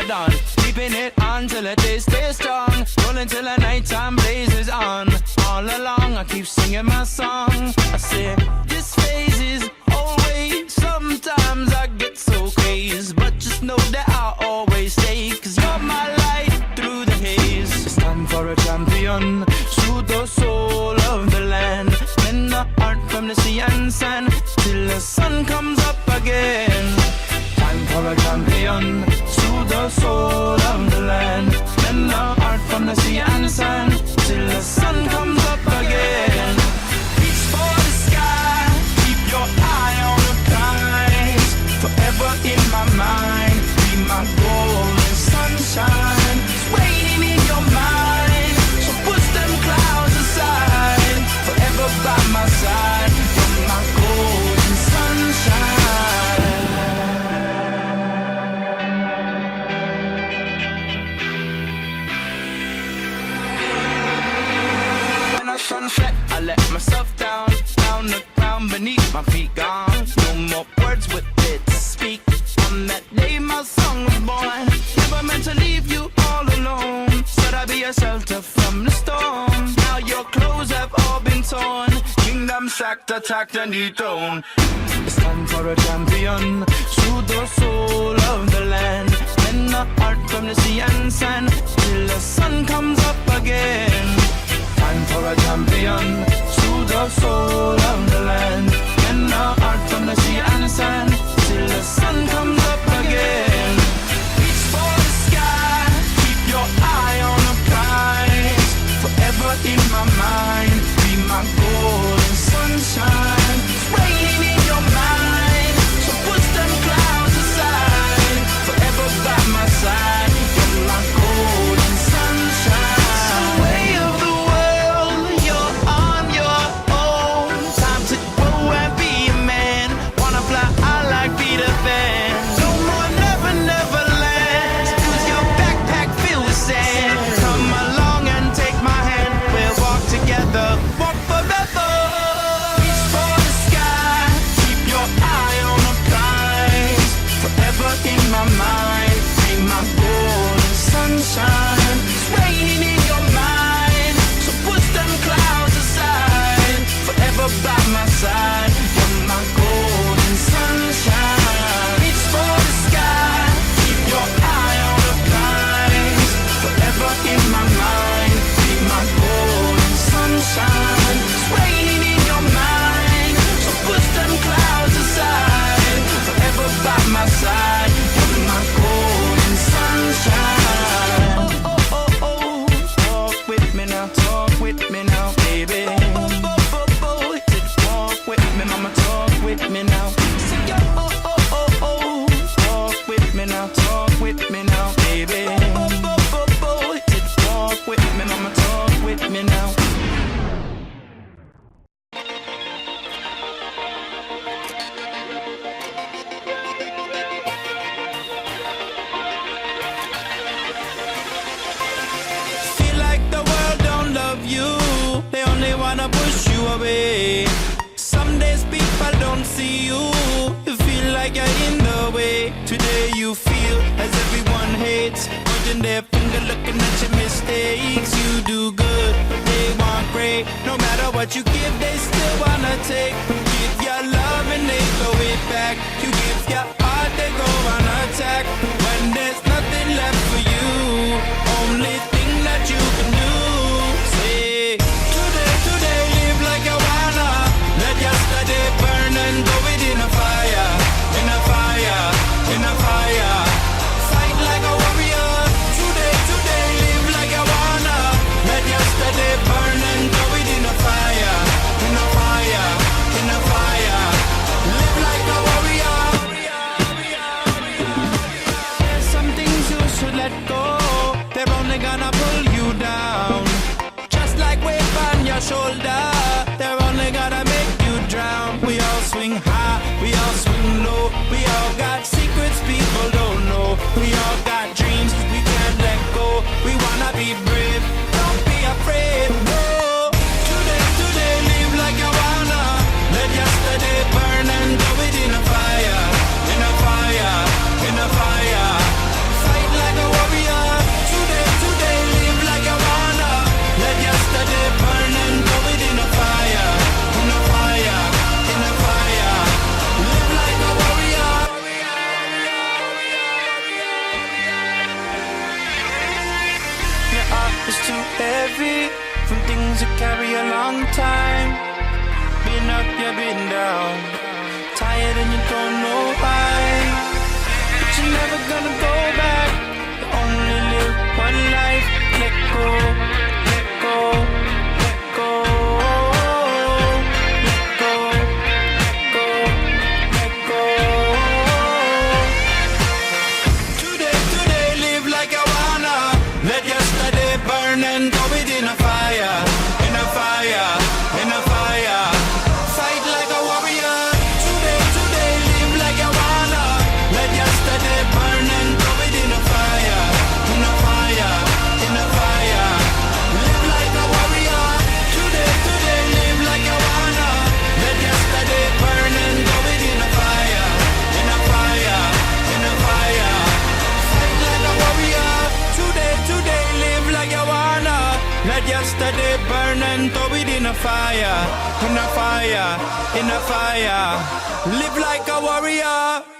dawn. Keeping it on till the day stays strong. Rolling till the nighttime blazes on. All along I keep singing my song. I say this phase is always. Sometimes I get so crazed, but just know that I'll always stay. Cause you're my light through the haze. It's time for a champion. Soothe the soul of the land. Mend the heart from the sea and sand till the sun comes up again. Time for a champion. Soothe the soul of the land. Mend the heart from the sea and sand till the sun comes up again. Reach for the sky. Keep your eye on the prize. Forever in my mind. Be my golden sunshine. It's waiting in your mind. So push them clouds aside. Forever by my side. You're my golden sunshine. When I sunset, I let myself down. Down the ground beneath my feet gone. No more words with it to speak. On that day my song was born. Never meant to leave you all alone. Said I'd be a shelter from the storm. Now your clothes have all been torn. Kingdom sacked, attacked and dethroned. It's time for a champion. Soothe the soul of the land. Mend the heart from the sea and sand till the sun comes up again. Time for a champion. Soothe the soul of the land. Mend the heart from the sea and sand till the sun comes up again. Reach for the sky. Keep your eye on the prize. Forever in my mind. Be my golden sunshine. It's raining in your mind. So push them clouds aside. Forever by my side. You're my golden sunshine. Way of the world. You're on your own. Time to grow and be a man. Wanna fly high like Peter Pan. No more never, never land. Cause your backpack filled with sand. Come along and take my hand. We'll walk together. Walk forever. Reach for the sky. Keep your eye on the prize. Forever in my mind. Be my golden sunshine. It's raining in your mind. So push them clouds aside. Forever by my side. You're my golden sunshine. Reach for the sky. Keep your eye on the prize. Forever in my mind. Be my golden sunshine. It's raining in your mind. So push them clouds aside. Forever by my side. You're my golden sunshine. Oh, oh, oh, oh. Talk with me now. Talk with me now, baby. Oh, oh, oh, oh. Walk with me, mama. Talk with me now. Say, oh, oh, oh, oh. Talk with me now. Talk with me now, baby. Oh, oh, oh, oh. Walk with me, mama. Talk with me now. Feel like the world don't love you. They only wanna push you away. Some days people don't see you. You feel like you're in the way. Today you feel as everyone hates. Pointing their finger looking at your mistakes. You do good, but they want great. No matter what you give, they still wanna take. Give your love and they throw it back. You give your heart, they go on attack. When there's nothing left for you, only thing that you can do, say, today, live like you wanna. Let yesterday burn and throw it in a fire. In a fire, in a fire. Fight like a warrior. Today, live like you wanna. Let yesterday burn and throw it in a fire. In a fire, in a heavy from things you carry a long time. Been up, you been down, tired and you don't know why. But you're never gonna go back. You only live one life. Let go, let go, let go, let go, let go, let go. Today, live like you wanna. Let yesterday burn and go within a fire, in a fire, in a fire. Fight like a warrior. Today, live like you wanna. Let yesterday burn and go within a fire, in a fire, in a fire. Live like a warrior. Today, live like you wanna. Let yesterday burn and go within a fire, in a fire, in a fire. Fight like a warrior. Today, live like you wanna. Let yesterday burn and throw it in a fire, in a fire, in a fire. Live like a warrior.